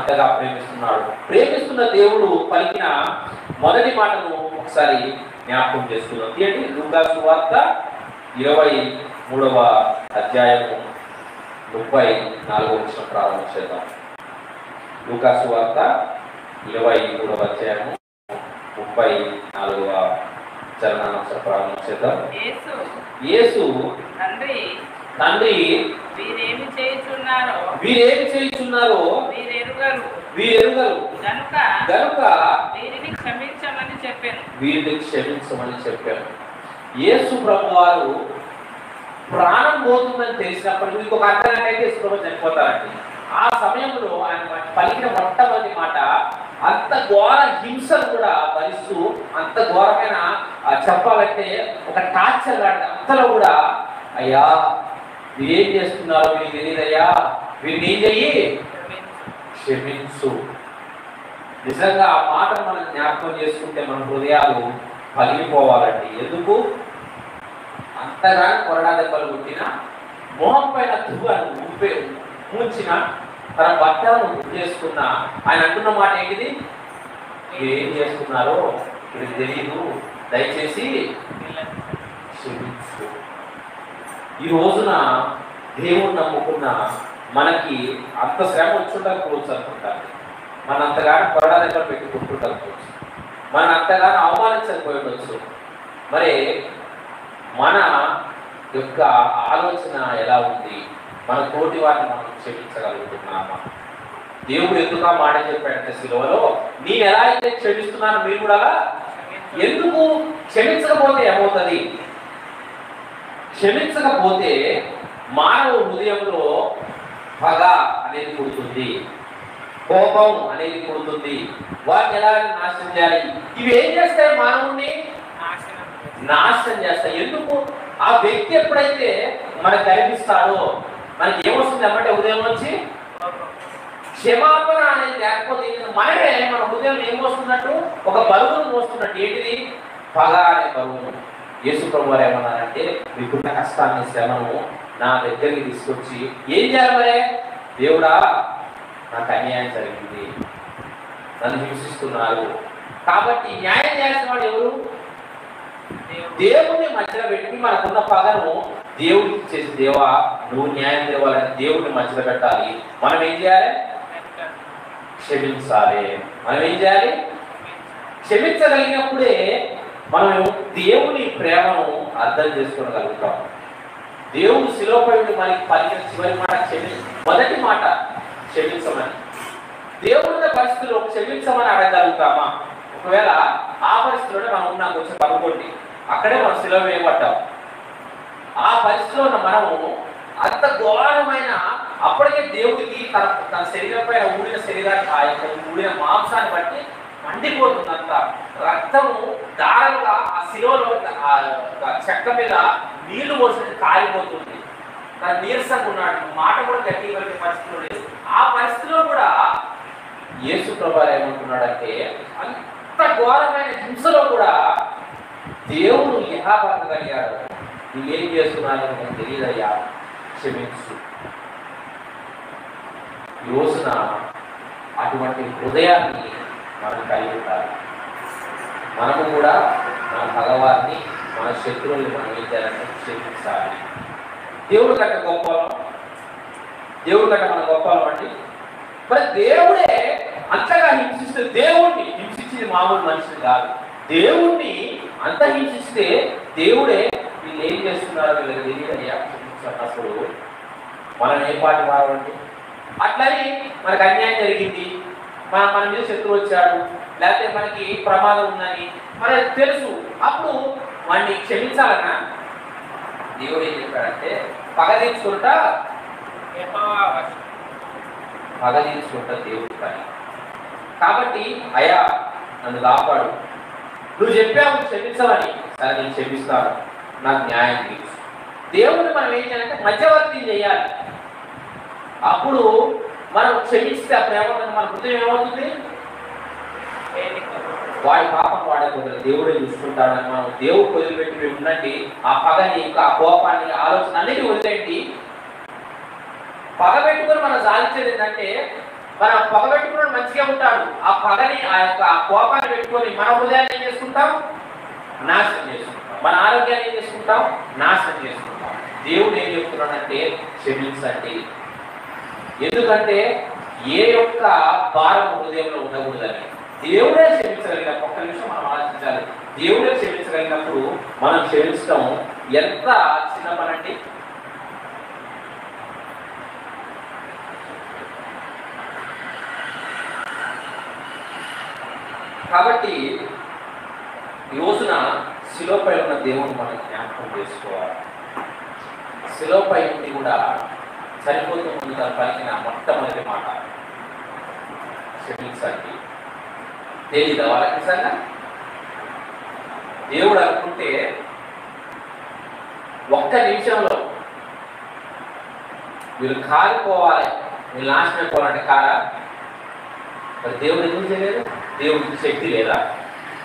అంతగా ప్రేమిస్తున్నాడు. ప్రేమిస్తున్న దేవుడు పలికిన మొదటి మాటను ఒకసారి జ్ఞాపకం చేసుకుందాం. ఏంటి? లూకా సువార్త 23వ అధ్యాయము 34వ వచనం ప్రారంభం చేద్దాం. లూకా సువార్త 23వ అధ్యాయము 34వ చరణాంశం ప్రారంభం చేద్దాం. యేసు తండ్రి వీరేమి చేయుచున్నారో వీరెరుగరు గనుక వీరిని క్షమించమని చెప్పాను. యేసు ప్రభువారు ప్రాణం పోతుందని తెలిసినప్పటికీ ఇంకొక అర్థం ఏంటంటే యేసు ప్రభు చనిపోతారండి. ఆ సమయంలో ఆయన పలికిన మొట్టమొదటి మాట అంత ఘోర హింసను కూడా భరిస్తూ, అంత ఘోరమైన చెప్పాలంటే ఒక టార్చర్ లాంటి అంతలో కూడా, అయ్యా వీరేం చేస్తున్నారో మీకు తెలియదయ్యా, వీరిని ఏం చెయ్యి, క్షమించు. నిజంగా ఆ మాటను మనం జ్ఞాపకం చేసుకుంటే మన హృదయాలు పగిలిపోవాలండి. ఎందుకు? అంతగా కొరడా దెబ్బలు కొట్టిన, మొహం పైన తువ్వను మూర్చిన, తన బట్టలను చేసుకున్న ఆయన అంటున్న మాట ఏంటిది? మీరు ఏం చేస్తున్నారో ఇది తెలియదు, దయచేసి క్షమించు. ఈ రోజున దేవుడు నమ్ముకున్న మనకి అంత శ్రమ వచ్చుండకపోవచ్చు అనుకుంటారు. మన అంతగానో కొరడా దగ్గర పెట్టి కొట్టుకుండకపోవచ్చు, మన అంతగానో అవమానించకపోవచ్చు. మరి మన యొక్క ఆలోచన ఎలా ఉంది? మన తోటి వారిని మనం క్షమించగలుగుతున్నామా? దేవుడు ఎందుకు మాట చెప్పాడంటే సిలువలో, నేను ఎలా అయితే క్షమిస్తున్నాను మీరు కూడా అలా. ఎందుకు? క్షమించకపోతే ఏమవుతుంది? క్షమించకపోతే మానవ హృదయంలో పగ అనేది పుడుతుంది, కోపం అనేది పుడుతుంది. వాటిని ఎలా నాశనం చేయాలి? ఇవి ఏం చేస్తాయి? మానవుణ్ణి నాశనం చేస్తాయి. ఎందుకు? ఆ వ్యక్తి ఎప్పుడైతే మనకు కనిపిస్తాడో మనకి ఏమొస్తుంది అన్నమాట? ఉదయం నుంచి క్షమాపణ అనేది లేకపోతే మనమే మన హృదయం ఏమొస్తున్నట్టు? ఒక బరువును మోస్తున్నట్టు. ఏంటిది? పగ అనే బరువును. యేసు ప్రభు వారు ఏమన్నారంటే, మీకున్న కష్టాన్ని, శ్రమను నా దగ్గరికి తీసుకొచ్చి ఏం చేయాలి? మరే దేవుడా, నాకు అన్యాయం జరిగింది, నన్ను హింసిస్తున్నారు, కాబట్టి న్యాయం చేసిన వాడు ఎవరు? దేవుడిని మధ్యలో పెట్టి మనకున్న పగను దేవుడికి ఇచ్చేసి, దేవా నువ్వు న్యాయం తేవాలని దేవుడిని మధ్యలో పెట్టాలి. మనం ఏం చేయాలి? క్షమించాలి. మనం ఏం చేయాలి? క్షమించగలిగినప్పుడే మనం దేవుని ప్రేమను అర్థం చేసుకోగలుగుతాం. దేవుడు శిలువపై మనకి పలికిన చివరి మాట మొదటి మాట క్షమించమని. దేవుడి పరిస్థితుల్లో క్షమించమని అడగలుగుతామా? ఒకవేళ ఆ పరిస్థితిలోనే మనం ఉన్నాం, కొంచెం పనుకోండి, అక్కడే మనం శిలువ వేయబడ్డాం. ఆ పరిస్థితిలో ఉన్న మనము అంత ఘోరమైన, అప్పటికే దేవుడికి తన శరీరం పైన ఊడిన శరీరాన్ని, ఆ యొక్క ఊడిన మాంసాన్ని బట్టి మండిపోతుందంత రక్తము దారులుగా ఆ శిలువలో చెక్క మీద నీళ్లు పోసి కాలిపోతుంది. తన నీరసంగా ఉన్నాడు, మాట కూడా గట్టి కలిగే పరిస్థితిలో లేదు. ఆ పరిస్థితిలో కూడా యేసు ప్రభువు ఏమంటున్నాడంటే, అంత ఘోరమైన హింసలో కూడా దేవుడు యెహోవాగలిగాడు. నువ్వేం చేస్తున్నానో నాకు తెలియదయ్యా, క్షమించు. ఈ రోజున అటువంటి హృదయాన్ని మనం కలిగి ఉండాలి. మనము కూడా మన భగవాన్ని, మన శత్రువుల్ని మనం ఏం చేయాలంటే క్షమించాలి. దేవుడు కంటే గొప్పలం, దేవుడు కంటే మన గొప్పలం అండి. మరి దేవుడే అంతగా హింసిస్తే, దేవుణ్ణి హింసించింది మామూలు మనిషిని కాదు, దేవుణ్ణి అంత హింసిస్తే దేవుడే వీళ్ళు ఏం చేస్తున్నారో వీళ్ళకి తెలియదయ్యా క్షమించినప్పుడు మనం ఏ పాటి వారండి? అట్లని మనకు అన్యాయం జరిగింది, మన మీద శత్రువు వచ్చాడు, లేకపోతే మనకి ప్రమాదం ఉందని మనకి తెలుసు, అప్పుడు వాడిని క్షమించాలన్నా దేవుడు ఏం చెప్పాడంటే, పగ తీర్చుకుంటా దేవుడి పని. కాబట్టి అయ్యా నన్ను కాపాడు, నువ్వు చెప్పావు క్షమించవని, సరే నేను క్షమిస్తాను, నాకు న్యాయం తీర్చు. దేవుడిని మనం ఏం చేయాలంటే మధ్యవర్తి చేయాలి. అప్పుడు మనం క్షమిస్తే ఆ ప్రేమ మన హృదయం ఏమవుతుంది? వాడి పాపం వాడకూడదు, దేవుడే చూసుకుంటాడని మనం దేవుడు వదిలిపెట్టి మీరు ఉండండి. ఆ పగని, ఆ కోపాన్ని, ఆలోచన అన్నిటి వదిలేండి. పగ పెట్టుకుని మనం సాధించేది ఏంటంటే, మనం పగ పెట్టుకున్న మంచిగా ఉంటాడు. ఆ పగని ఆ యొక్క కోపాన్ని పెట్టుకొని మన హృదయాన్ని ఏం చేసుకుంటాం? నాశనం చేసుకుంటాం. మన ఆరోగ్యాన్ని ఏం చేసుకుంటాం? నాశనం చేసుకుంటాం. దేవుడు ఏం చెప్తున్నాడంటే క్షమించండి. ఎందుకంటే ఏ యొక్క భారం హృదయంలో ఉండకూడదని. దేవుడే క్షమించగలిగిన ఒక్క నిమిషం మనం ఆలోచించాలి. దేవుడే క్షమించగలిగినప్పుడు మనం క్షమించడం ఎంత చిన్న పనండి. కాబట్టి ఈ రోజున శిలువపై ఉన్న దేవుడు మనం జ్ఞాపకం చేసుకోవాలి. శిలువపై ఉండి కూడా చనిపోతూ ముందు తను పలికిన మొట్టమొదటి మాట క్షమించండి. తెలీదా వాళ్ళకి నిజంగా? దేవుడు అనుకుంటే ఒక్క నిమిషంలో మీరు కాలిపోవాలి, మీరు నాశనం అయిపోవాలంటే కారా? మరి దేవుడు ఎందుకు చేయలేదు? దేవుడికి శక్తి లేదా?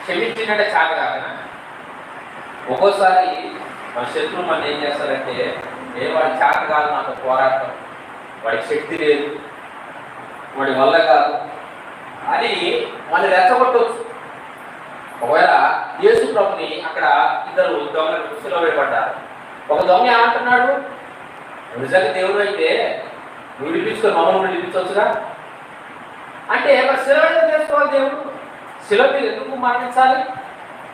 క్షమించినట్టే చాట కాకనా? ఒక్కోసారి మన శత్రువు మనం ఏం చేస్తారంటే వాడి చాట కాదు, నాకు పోరాటం, వాడికి శక్తి లేదు, వాడి వల్ల కాదు అని మనం రెచ్చగొట్టవచ్చు. ఒకవేళ యేసు ప్రభుని అక్కడ ఇద్దరు దొంగలు శిలువ వేయబడ్డారు. ఒక దొంగ ఏమంటున్నాడు? నిజంగా దేవుడు అయితే నువ్వు విడిపించుకొని మమ్మల్ని విడిపించవచ్చుగా అంటే, మరి శిలువ ఎందుకు చేసుకోవాలి? దేవుడు శిలువ మీద ఎందుకు మరణించాలి?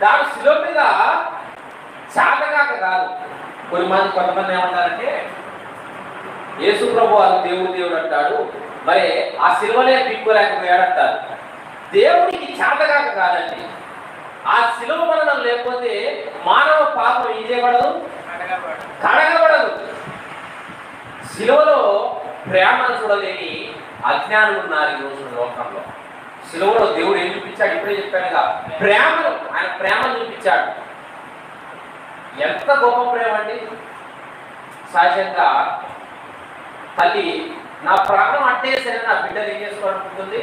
దాని శిలువ మీద చాటగాక కాదు. కొంతమంది ఏమంటారంటే యేసు ప్రభు వారు దేవుడు అంటాడు, మరి ఆ శిలువలే దిక్కులేకపోయాడంటారు. దేవుడికి చాటగాక కాదండి. ఆ శిలువ మరణం లేకపోతే మానవ పాపం ఏం చేయబడదు? కడగబడదు. శిలువలో ప్రేమను చూడలేని అజ్ఞానులు ఉన్నారు ఈ రోజు లోకంలో. శిలువలో దేవుడు ఏం చూపించాడు? ఇప్పుడే చెప్పానుగా, ప్రేమను, ఆయన ప్రేమను చూపించాడు. ఎంత గొప్ప ప్రేమ అండి! సహజంగా తల్లి నా ప్రాణం అట్టేసరి నా బిడ్డలు ఏం చేసుకోవాలనుకుంటుంది?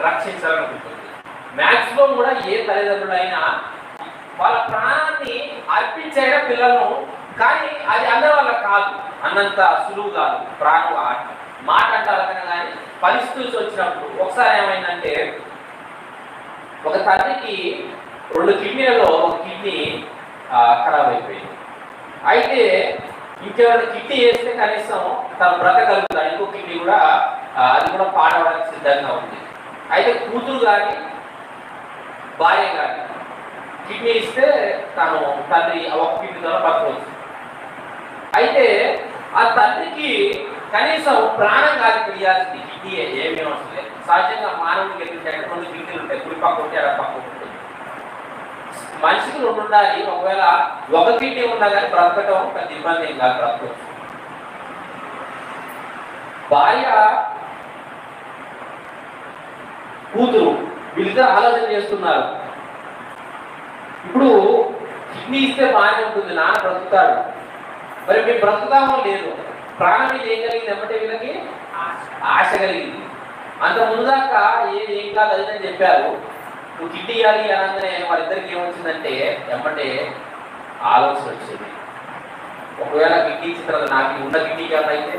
రక్షించాలనుకుంటుంది. మ్యాక్సిమం కూడా ఏ తల్లిదండ్రులైనా వాళ్ళ ప్రాణాన్ని అర్పించేయడం పిల్లలను, కానీ అది అందరి వల్ల కాదు, అన్నంత సులువు కాదు. ప్రాణం మాట అంటారు కానీ పరిస్థితులు వచ్చినప్పుడు ఒకసారి ఏమైందంటే, ఒక తల్లికి 2 కిడ్నీలలో ఒక కిడ్నీ ఖరాబ్ అయిపోయింది. అయితే ఇంకెవరైనా కిడ్నీ వేస్తే కనీసం తను బ్రతకగలుగుతాడు. ఇంకో కిడ్నీ కూడా అది కూడా పాడవడానికి సిద్ధంగా ఉంది. అయితే కూతురు కానీ భార్య కానీ కిడ్నీ ఇస్తే తను తండ్రి ఒక కిడ్నీ ద్వారా బతకవచ్చు. అయితే ఆ తండ్రికి కనీసం ప్రాణం కాదు తెలియాల్సింది. కిడ్నీ ఏమీ అవసరం లేదు. సహజంగా మానవుడికి ఏంటంటే 2 కిడ్నీలు ఉంటాయి, కుడి పక్క ఉంటే అక్కడ పక్క ఉంటుంది. మనిషికి 2 ఉండాలి. ఒకవేళ ఒక కిడ్నీ ఉన్నా కానీ బ్రతకటం పెద్ద ఇబ్బంది ఏం కాదు, బ్రతకవచ్చు. భార్య కూతురు వీళ్ళిద్దరు ఆలోచన చేస్తున్నారు. ఇప్పుడు కిడ్నీ ఇస్తే బాగానే ఉంటుంది, నాన్న బ్రతుకుతాడు, మరి మేము బ్రతుకుతామో లేదు. ప్రాణం మీద ఏం కలిగింది? ఎమ్మటే వీళ్ళకి ఆశ కలిగింది. అంత ముందుదాకా ఏం కాదు అదని చెప్పారు. నువ్వు కిడ్నీ ఇవ్వాలి అనగానే వాళ్ళిద్దరికి ఏమొచ్చిందంటే ఎమ్మటే ఆలోచన వచ్చింది. ఒకవేళ కిడ్నీ ఇచ్చిన తర్వాత నాకు ఉన్న కిడ్నీకి ఏమన్నా అయితే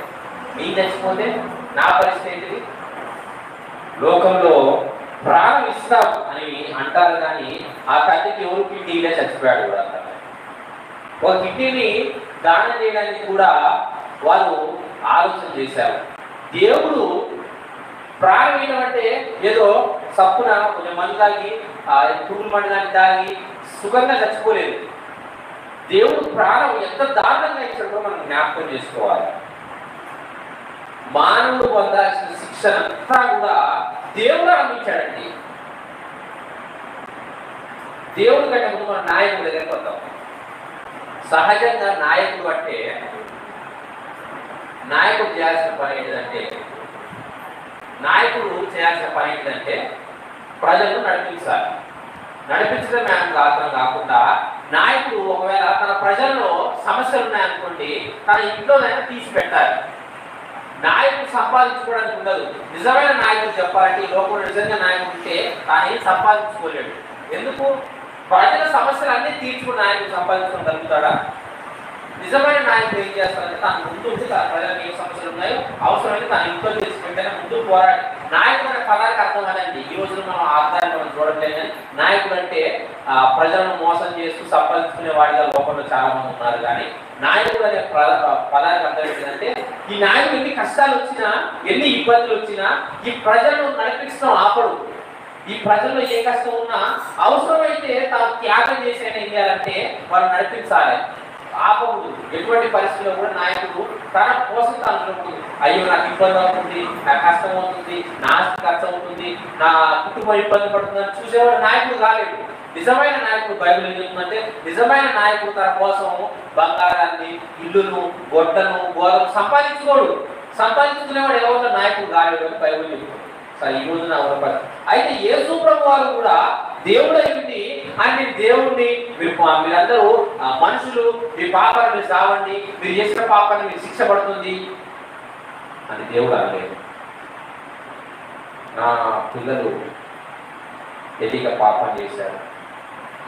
నేను చచ్చిపోతే నా పరిస్థితి ఏంటిది? లోకంలో ప్రాణం ఇస్తాం అని అంటారు కానీ ఆ తండ్రికి ఎవరు కిడ్నీలే చచ్చిపోయాడు కూడా. ఒక కిడ్నీని దానం చేయడానికి కూడా వాళ్ళు ఆలోచన చేశారు. దేవుడు ప్రాణం ఏంటంటే ఏదో సప్పున కొంచెం మంది తాగి పురుగుల మంది దాన్ని తాగి సుఖంగా చచ్చిపోలేదు. దేవుడు ప్రాణం ఎంత దారుణంగా ఇచ్చాడో మనం జ్ఞాపకం చేసుకోవాలి. మానవుడు పొందాల్సిన శిక్షణ అంతా కూడా దేవుడు అందించాడండి. దేవుడి కంటే ముందు మన నాయకుడి దగ్గరికి వద్దాం. సహజంగా నాయకుడు అంటే నాయకుడు చేయాల్సిన పని ఏంటంటే ప్రజలను నడిపించాలి. నడిపించడం మాత్రం కాకుండా నాయకుడు ఒకవేళ తన ప్రజల్లో సమస్యలు ఉన్నాయనుకోండి, తన ఇంట్లోనైనా తీసి పెట్టాలి. నాయకుడు సంపాదించుకోవడానికి ఉండదు. నిజమైన నాయకుడు చెప్పాలంటే ఈ లోకంలో నిజంగా నాయకుడు ఉంటే తాను ఏం సంపాదించుకోలేడు. ఎందుకు? ప్రజల సమస్యలు అన్నీ తీర్చుకుని నాయకుడు సంపాదించుకోగలుగుతాడా? నిజమైన నాయకుడు ఏం చేస్తారంటే తన ముందు ఉంచి ప్రజలకు ఏ సమస్యలు ఉన్నాయో అవసరమైతే తన ఇంట్లో చేసి పెట్టిన ముందు పోరాడి నాయకుడు అనే పదానికి అర్థం అనే రోజున మనం అర్థాన్ని మనం చూడట్లేదు. నాయకుడు అంటే ప్రజలను మోసం చేస్తూ సంపాదించుకునే వాడిగా లోపల చాలా మంది ఉన్నారు. కానీ నాయకుడు అనే పదానికి అర్థం ఏంటంటే ఈ నాయకుడు ఎన్ని కష్టాలు వచ్చినా, ఎన్ని ఇబ్బందులు వచ్చినా ఈ ప్రజలను నడిపించడం ఆపడు. ఈ ప్రజల్లో ఏ కష్టం ఉన్నా అవసరమైతే తాను త్యాగం చేసేనా ఏం చేయాలంటే వాళ్ళు నడిపించాలి, ఆపకూడదు. ఎటువంటి పరిస్థితుల్లో కూడా నాయకుడు తన కోసం తాను చూడకూడదు. అయ్యో నాకు ఇబ్బంది అవుతుంది, నాకు కష్టం అవుతుంది, నా ఆస్తి ఖర్చు అవుతుంది, నా కుటుంబం ఇబ్బంది పడుతుందని చూసేవాడు నాయకుడు కాలేడు. నిజమైన నాయకుడు బైబిల్ ఏం చెప్తుందంటే నిజమైన నాయకుడు తన కోసం బంగారాన్ని, ఇల్లును, గొడ్డను, గోధుమ సంపాదించుకోడు. సంపాదించుకునేవాడు ఎవరితో నాయకుడు కాలేడు అని బైబిల్ చెప్తుంది. సరే ఈ రోజున అయితే యేసు ప్రభు వారు కూడా దేవుడు అయింది అని దేవుణ్ణి మీరందరూ మనుషులు మీ పాపాన్ని మీరు సావండి, మీరు చేసిన పాపాన్ని మీరు శిక్ష పడుతుంది అని దేవుడు అనలేదు. నా పిల్లలు తెలియక పాపం చేశారు,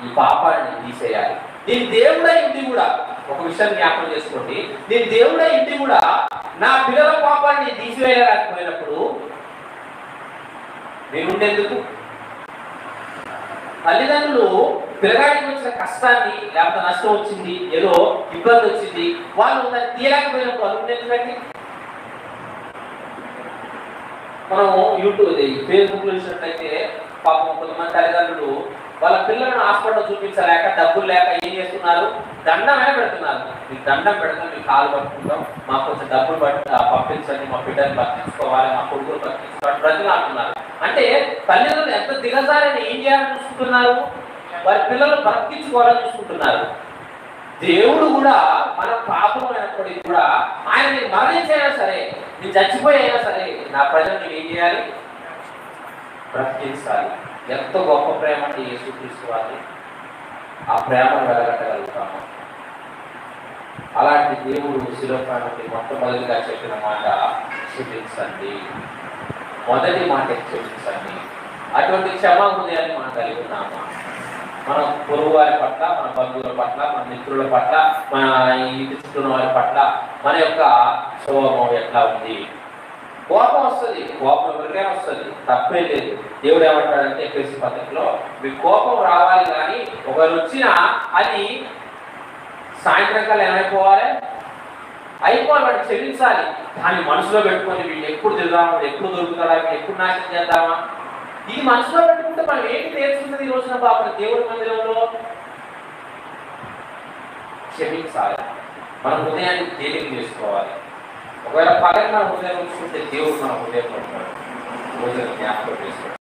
ఈ పాపాన్ని తీసేయాలి. నేను దేవుడై ఇంటి కూడా ఒక విషయం జ్ఞాపకం చేసుకోండి, నేను దేవుడై ఇంటి కూడా నా పిల్లల పాపాన్ని తీసివేయలేకపోయినప్పుడు నేను ఉండేందుకు? తల్లిదండ్రులు పిల్లగాడికి వచ్చిన కష్టాన్ని లేకపోతే నష్టం వచ్చింది, ఏదో ఇబ్బంది వచ్చింది, వాళ్ళు దాన్ని తీయలేకపోయినప్పుడు వాళ్ళు ఉండేందుకంటే మనం యూట్యూబ్ ఫేస్బుక్ లో చూసినట్లయితే పాపం కొంతమంది తల్లిదండ్రులు వాళ్ళ పిల్లలను హాస్పిటల్ చూపించలేక డబ్బులు లేక ఏం చేస్తున్నారు, దండమే పెడుతున్నారు. మీకు దండం పెడతాం, మీకు కాలు పట్టుకుంటాం, మాకు కొంచెం డబ్బులు పంపించండి, మా బిడ్డని బతికించుకోవాలి, మా కొడుకులు బతికించుకోవాలి బ్రతిలాడుతున్నారు. అంటే తల్లిదండ్రులు ఎంత దిగజారని ఏం చేయాలని చూసుకుంటున్నారు, వారి పిల్లలు బతికించుకోవాలని చూసుకుంటున్నారు. దేవుడు కూడా మన పాపమైనప్పటికీ కూడా ఆయన నేను మరణించైనా సరే, నేను చచ్చిపోయినా సరే నా ప్రజలు నేను ఏం చేయాలి, బ్రతికించాలి. ఎంతో గొప్ప ప్రేమ అంటే యేసుక్రీస్తు వారి ఆ ప్రేమను వెలగట్టగలుగుతాము. అలాంటి దేవుడు శిలోపానికి మొట్టమొదటిగా చెప్పిన మాట క్షమించండి, మొదటి మాట క్షమించండి. అటువంటి క్షమా హృదయాన్ని మనం కలిగి ఉన్నామా? మన పొరుగు వారి పట్ల, మన బంధువుల పట్ల, మన మిత్రుల పట్ల, మన ఇంటి చుట్టూ వారి పట్ల మన యొక్క స్వభావం ఎట్లా ఉంది? కోపం వస్తుంది, కోపం ఎవరికైనా వస్తుంది, తప్పే లేదు. దేవుడు ఏమంటాడంటే ఎఫెసీ పత్రికలో మీ కోపం రావాలి, కానీ ఒకరు వచ్చినా అది సాయంత్రం కాలం ఏమైపోవాలి, అయిపోవాలి. వాడిని క్షమించాలి. దాన్ని మనసులో పెట్టుకొని వీళ్ళు ఎప్పుడు తిరుగుదామా, ఎప్పుడు దొరుకుతాడా, ఎప్పుడు నాశనం చేద్దామా, ఇది మనసులో పెట్టుకుంటే మనం ఏంటి నేర్చుకుంటుంది ఈ రోజున బాబు దేవుడి మందిరంలో? క్షమించాలి. మన హృదయాన్ని తేలిక చేసుకోవాలి. ఒకవేళ పగలు మన హృదయం ఉంచుకుంటే దేవుడు మన హృదయం జ్ఞాపకం చేసుకోవాలి.